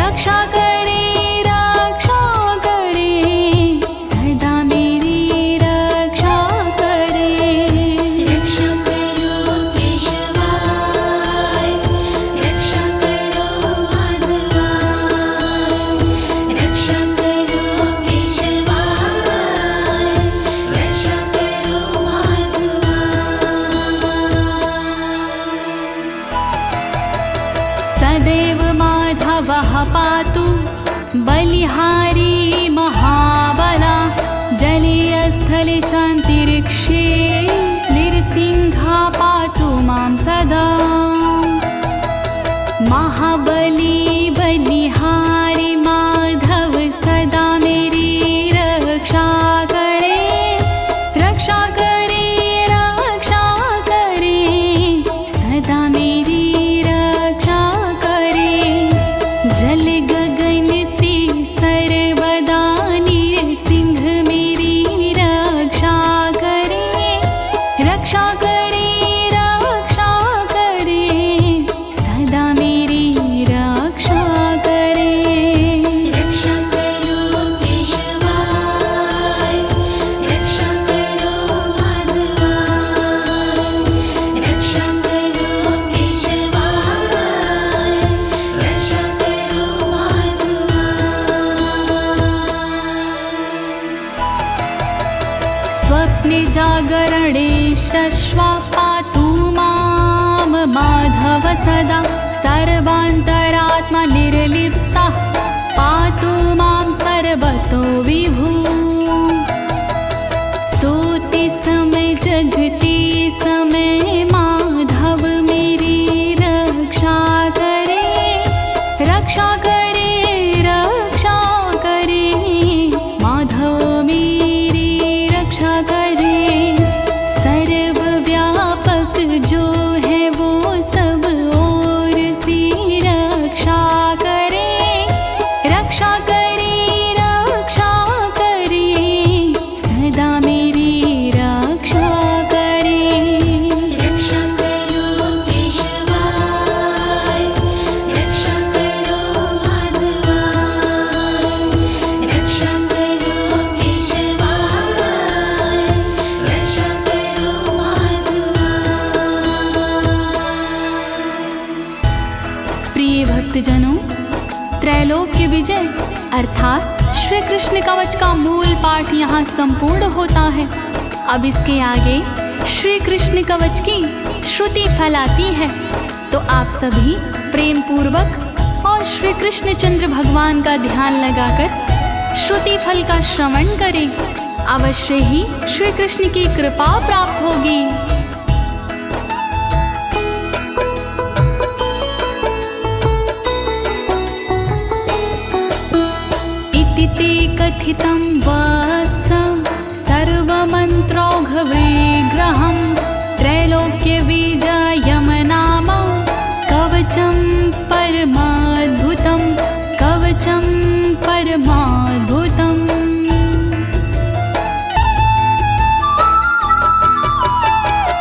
S1: रक्षा करे रक्षा करे सदा मेरी रक्षा करे
S2: रक्षा करो केशवाय रक्षा करो माधवाय रक्षा करो केशवाय रक्षा करो माधवाय
S1: सदैव माधवः पातु बलिहारी महाबला जले स्थले चान्तरिक्षे नृसिंहा पातु मां सदा महाबली बलिहारी माधव सदा मेरी रक्षा करे रक्षा करे रक्षा करे सदा मेरी रक्षा करे जल गगन से सर्वदा नृसिंह मेरी रक्षा करे रक्षा करे रक्षा करे सदा मेरी रक्षा करे
S2: रक्षा करो केशवाय रक्षा करो माधवाय रक्षा करो केशवाय रक्षा करो माधवाय
S1: स्वप्ने जागरणे शश्वा पातु मां माधव सदा सर्वान्तरात्मा निर्लिप्तः पातु मां सर्वतो विभु सोते समय जगते समय माधव मेरी रक्षा करे रक्षा करे रक्षा करे माधव मेरी रक्षा विजय अर्थात श्री कृष्ण कवच का मूल पाठ यहाँ संपूर्ण होता है। अब इसके आगे श्री कृष्ण कवच की श्रुति फैलाती है, तो आप सभी प्रेम पूर्वक और श्री कृष्णचंद्र भगवान का ध्यान लगाकर श्रुति फल का श्रवण करें। अवश्य ही श्री कृष्ण की कृपा प्राप्त होगी। इति ते कथितं वत्स सर्वमन्त्रौघविग्रहं त्रैलोक्यविजयमनाम कवचं परमाद्भुतं कवचं परमाद्भुतम्।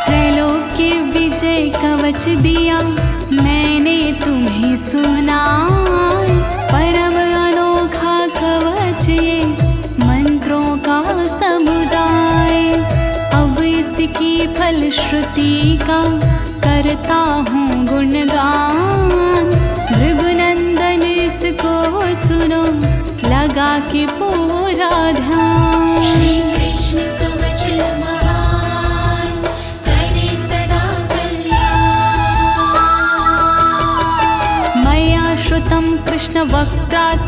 S1: त्रैलोक्य विजय कवच दिया मैंने तुम्हें सुनाए, परम अनोखा कवच ये मंत्रों का समुदाय। अब इसकी फलश्रुति का करता हूँ गुणगान, भृगुनंदन इसको सुनो लगा के पूरा ध्यान।
S2: श्री कृष्ण कवच महान करे सदा कल्याण।
S1: मया श्रुतं कृष्ण वक्त्रात्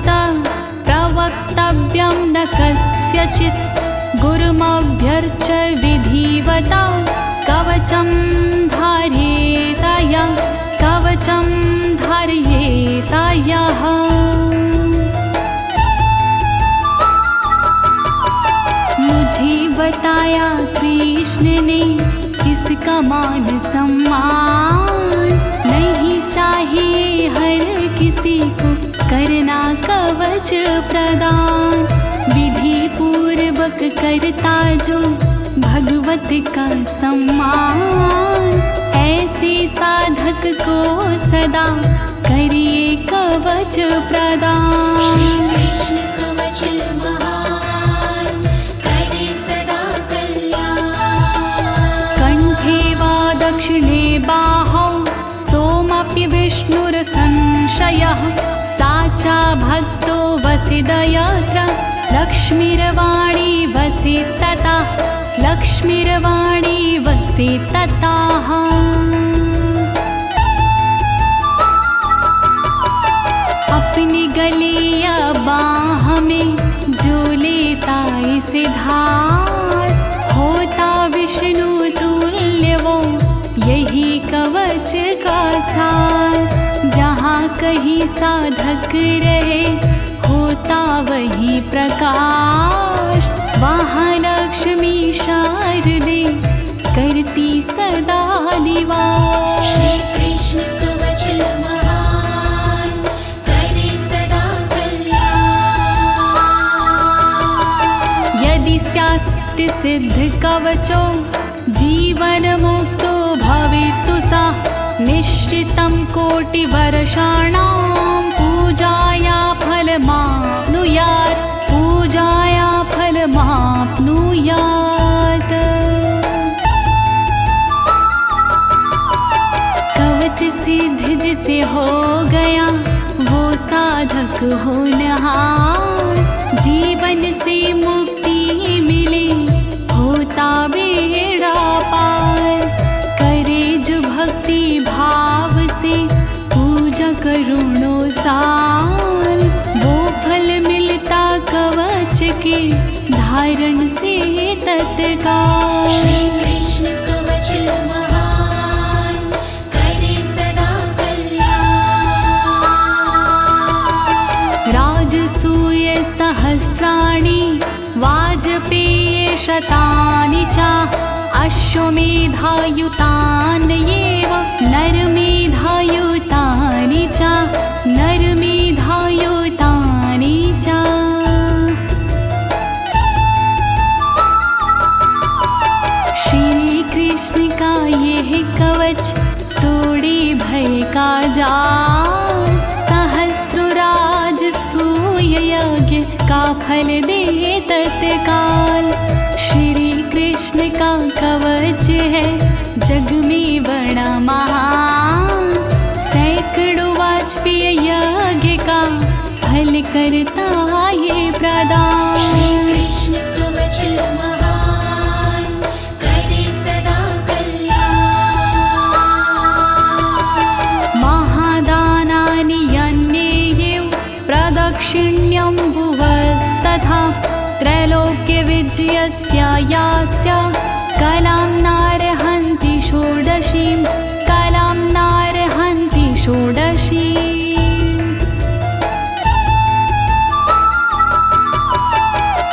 S1: प्रवक्तव्यं न कस्यचित्, गुरुमभ्यर्च्य विधिवता कवचं धारयेताय कवचं धारयेतायः। मुझे बताया कृष्ण ने इसका मान सम्मान, नहीं चाहिए हर किसी को करना कवच प्रदान। विधि पूर्वक करता जो भगवत का सम्मान, ऐसे साधक को सदा करिए कवच प्रदान।
S2: श्री कृष्ण कवच महान करे सदा कल्याण।
S1: कंठे वा दक्षिणे बाहौ सोमपि विष्णुरसंशयः, साचा भक्तो वसिदयत्र लक्ष्मीर्वाणी वसि तथा लक्ष्मीर्वाणी वसि तताः। अपनी गले या बाह में जो लेता इसे धार, होता विष्णु तुल्य वो यही कवच का सार। जहाँ कहीं साधक रहे होता वही प्रकाश, वहाँ लक्ष्मी शारदे करती सदा निवास।
S2: श्री कृष्ण कवच महान करे सदा कल्याण।
S1: यदि स्यास्ति सिद्ध कवचो जीवन मुक्तो भवितु सा, निश्चितं कोटिवर्षाणां पूजाया फलमाप्नुयात् पूजाया फलमाप्नुयात्। कवच सिद्ध जिसे हो गया वो साधक होनहार, जीवन से मुक्ति मिले होता बेड़ा पार। करे जो भक्ति भाव से पूजा करोड़ों साल, वो फल मिलता कवच के धारण से तत्काल।
S2: श्री कृष्ण कवच महान करे सदा कल्याण।
S1: राजसूय सहस्राणि वाजपेय शतानि च, अश्वमेधायुतानि एव नरमेधायुतानि च नरमेधायुतानि च। श्री कृष्ण का यह कवच तोड़े भय का जाल, सहस्त्रराज सूय यज्ञ का फल दे तत्काल। श्री कृष्ण का कवच है जग में बड़ा महान, सैकड़ों वाजपेय यज्ञ का फल करता ये प्रदान।
S2: श्री कृष्ण कवच महान करे सदा कल्याण।
S1: महादानानि यन्नेयं प्रदक्षिण्यं भुवस्तथा त्रैलोक्यविजयस्य यास्य कलां नार्हन्ति षोडशीं कलां नार्हन्ति षोडशीम्।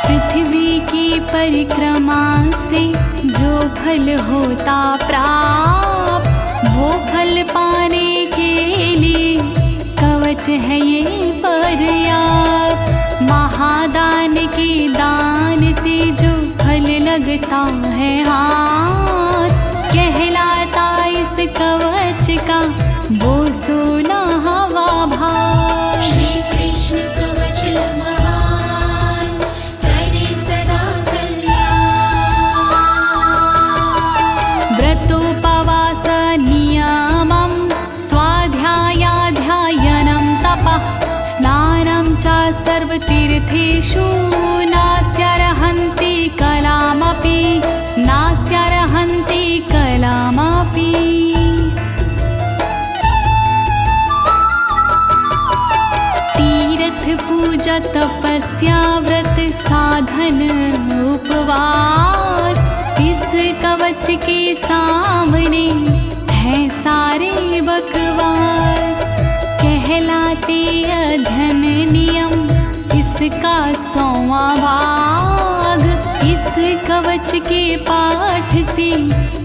S1: पृथ्वी की परिक्रमा से जो फल होता प्राप्त, वो फल पाने के लिए कवच है ये पर्याप्त। महादान के दान से जो फल लगता है हाथ, कहलाता इस कवच का वो 16वां भाग।
S2: श्री कृष्ण कवच महान करे सदा कल्याण।
S1: व्रतोपवास नियमं स्वाध्यायाध्ययनं तपः स्नानं च सर्वतीर्थेषु नास्यर्हन्ति कलामपि नास्यर्हन्ति कलामपि। तीर्थ पूजा तपस्या व्रत साधन उपवास, इस कवच के सामने है सारे बकवास। कहलाते अध्ययन नियम इसका 100वां भाग, इस कवच के पाठ से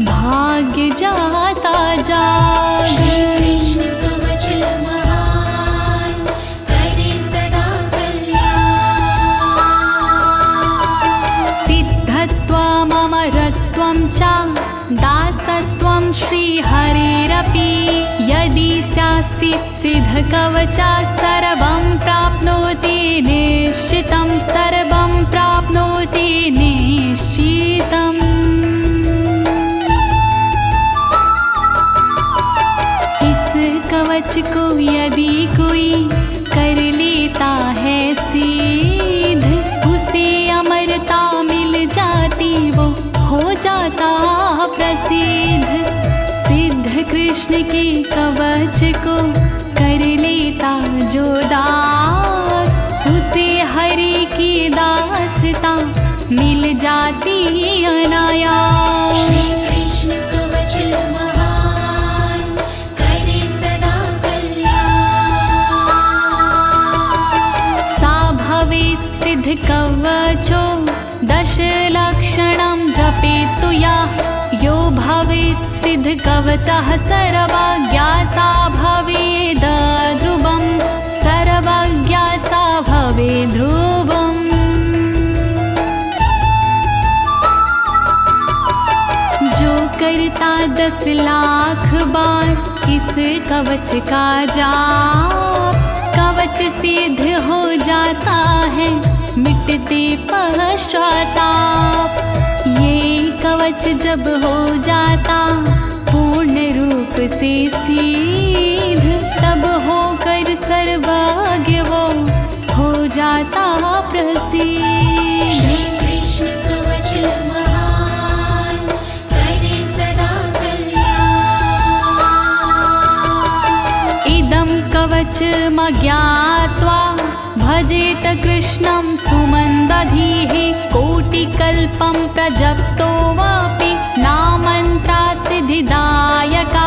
S1: भाग्य जाता जाग।
S2: श्री कृष्ण कवच महान करे सदा कल्याण।
S1: सिद्धत्वम् अमरत्वं च दासत्वं श्रीहरेरपि, यदि स्यासीत् सिद्धकवचा सर्वं प्राप्नोति निश्चितं सर्वं प्राप्नोति निश्चितम्। इस कवच को यदि कोई कर लेता है सिद्ध, उसे अमरता मिल जाती, वो हो जाता प्रसिद्ध। सिद्ध कृष्ण के कवच को कर लेता जो दास, उसे हरि की दासता मिल जाती अनायास।
S2: श्री कृष्ण कवच महान करे सदा कल्याण।
S1: सा भवेत् सिद्ध कवचो दशलक्षणं जपेतु या, यो भवेत् सिद्ध कवचः सर्वज्ञा सा भवेद् ध्रुवं सर्वज्ञा सा भवेद् ध्रुवम्। जो करता 10 लाख बार इस कवच का जाप, कवच सिद्ध हो जाता है मिटते पश्चाताप। ये कवच जब हो जाता पूर्ण रूप से सिद्ध, तब होकर सर्वज्ञ वो हो जाता प्रसिद्ध।
S2: श्री कृष्ण कवच महान करे सदा कल्याण।
S1: इदं कवचमज्ञात्वा भजेत कृष्णं सुमन्दधीः, कोटिकल्पं प्रजप्तो वापि नामन्त्रा सिद्धिदायका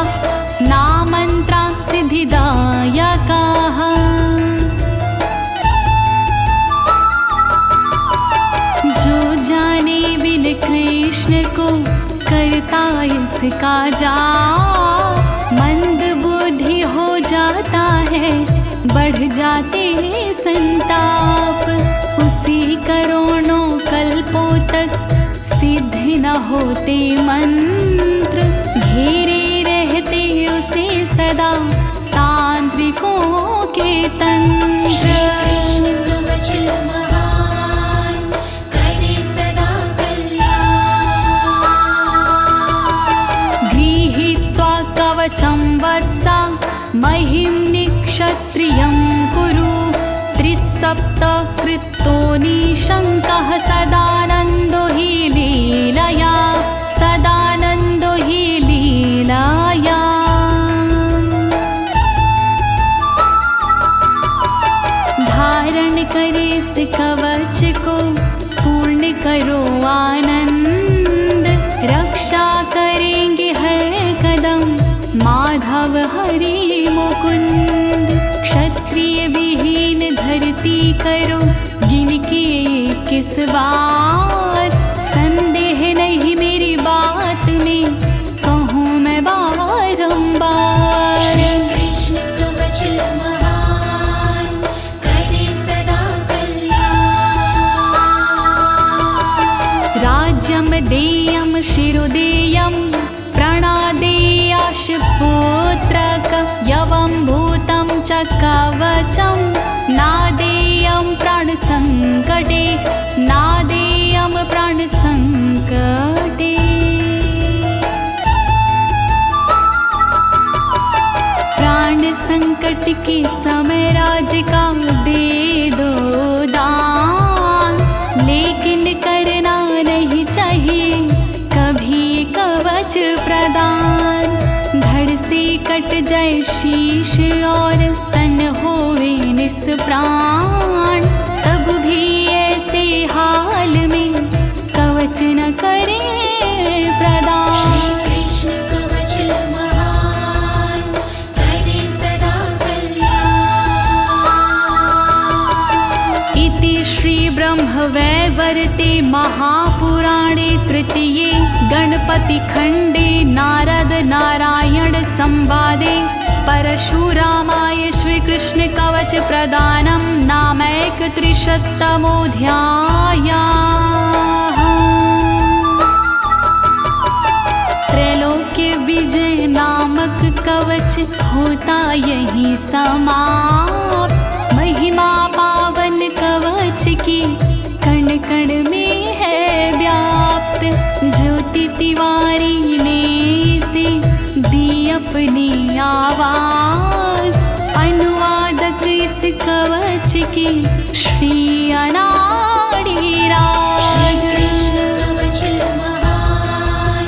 S1: नामन्त्रा सिद्धिदायकाः। जो जाने बिन कृष्ण को करता इसका जाप, मंद बुद्धि हो जाता है बढ़ जाते संताप। उसी करोड़ों कल्पों तक सिद्ध न होते मंत्र, घेरे रहते उसे सदा तांत्रिकों के तंत्र।
S2: कृष्ण कवच महान करे सदा कल्याण।
S1: गृहीत्वा कवचं वत्सा महिं निक्षत्रियं कुरु, सप्त कृतो निशङ्कः सदानन्दो हि लीलया सदानन्दो हि लीलया। धारण करे इस कवच को पूर्ण करो आनंद, रक्षा करेंगे हर कदम माधव हरि मुकुंद। क्षत्रिय विहीन धरती करो गिनके किस बार, संदेह नहीं मेरी बात में कहूँ मैं बारंबार।
S2: श्री कृष्ण कवच महान करे सदा कल्याण।
S1: राज्यं देयं शिरोदेयं प्रणादेयाश पुत्रक, यवं भूतं च कवचं नादेयं प्राणसङ्कटे नादेयं प्राणसङ्कटे। प्राण संकट के समय राज का दे दो दान, लेकिन करना नहीं चाहिए कभी कवच प्रदान। धड़ से कट जाए शीश और तन होवे निष्प्राण, तब भी ऐसे हाल में कवच न करे प्रदान।
S2: श्री कृष्ण कवच महान करे सदा कल्याण।
S1: इति श्री ब्रह्मवैवर्ते महापुराणे तृतीये गणपति खंडे नारद नारायण संवादे परशुरामाय श्रीकृष्ण कवच प्रदानं नामैकत्रिशतमोऽध्यायः। त्रैलोक्य विजय नामक कवच होता यही समाप्त, महिमा पावन कवच की कण कण में है व्याप्त। ज्योति तिवारी ने से दी अपनी आवाज, अनुवादक इस कवच की श्री अनाड़ी राज।
S2: श्री कृष्ण कवच महान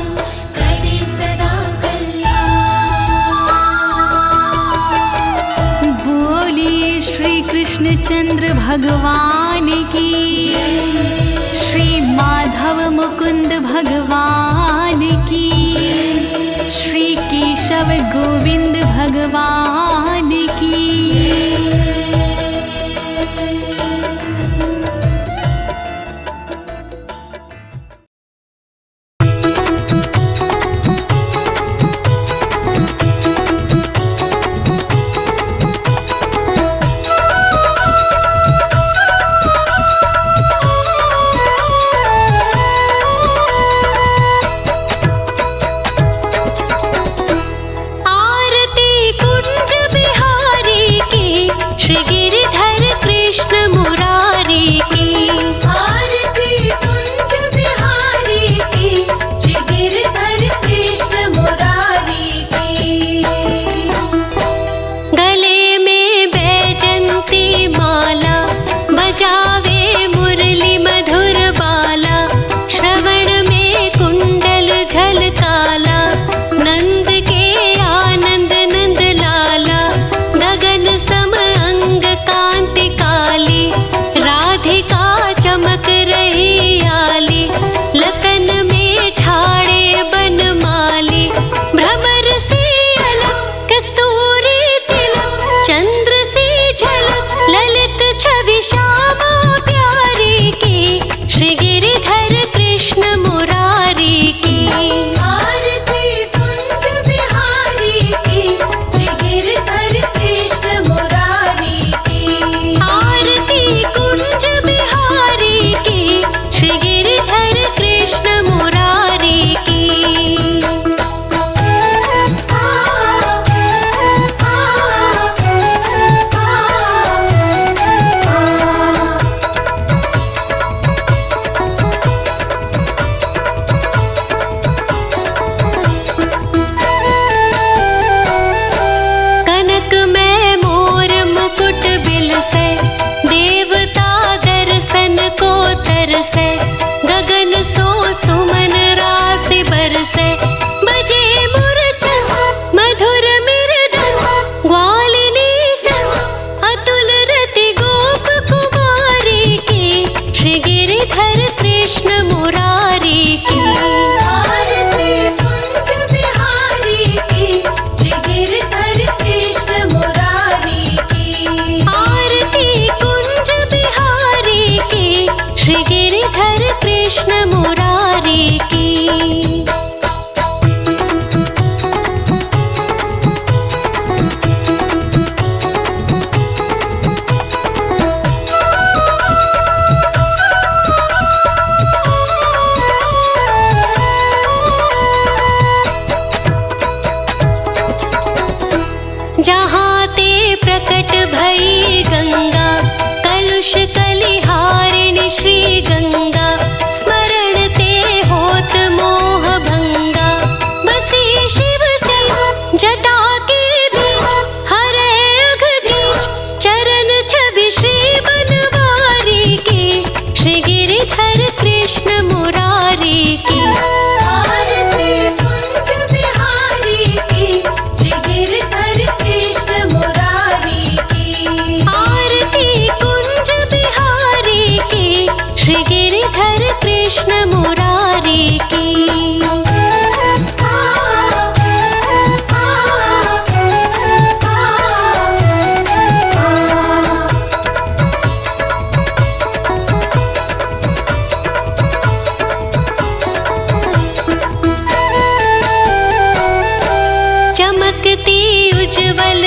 S2: करे सदा कल्याण।
S1: बोलिए श्री कृष्ण चंद्र भगवान की, श्री माधव मुकुंद भगवान की, श्री केशव गोविंद भगवान की।
S3: जहाँ ते प्रकट भई गंगा, कलुष कलिहारिणी श्री गंगा, स्मरण ते होत मोह भंगा। बसी शिव से जटा के बीच, हरे अघ बीच, चरण छवि श्री बनवारी की, श्री गिरिधर कृष्ण मुरारी की।
S2: आरती कुंज बिहारी की, श्री गिरधर कृष्ण मुरारी की।
S3: आरती कुंज बिहारी की, श्री गिरिधर कृष्ण मुरारी की। चमकती उज्ज्वल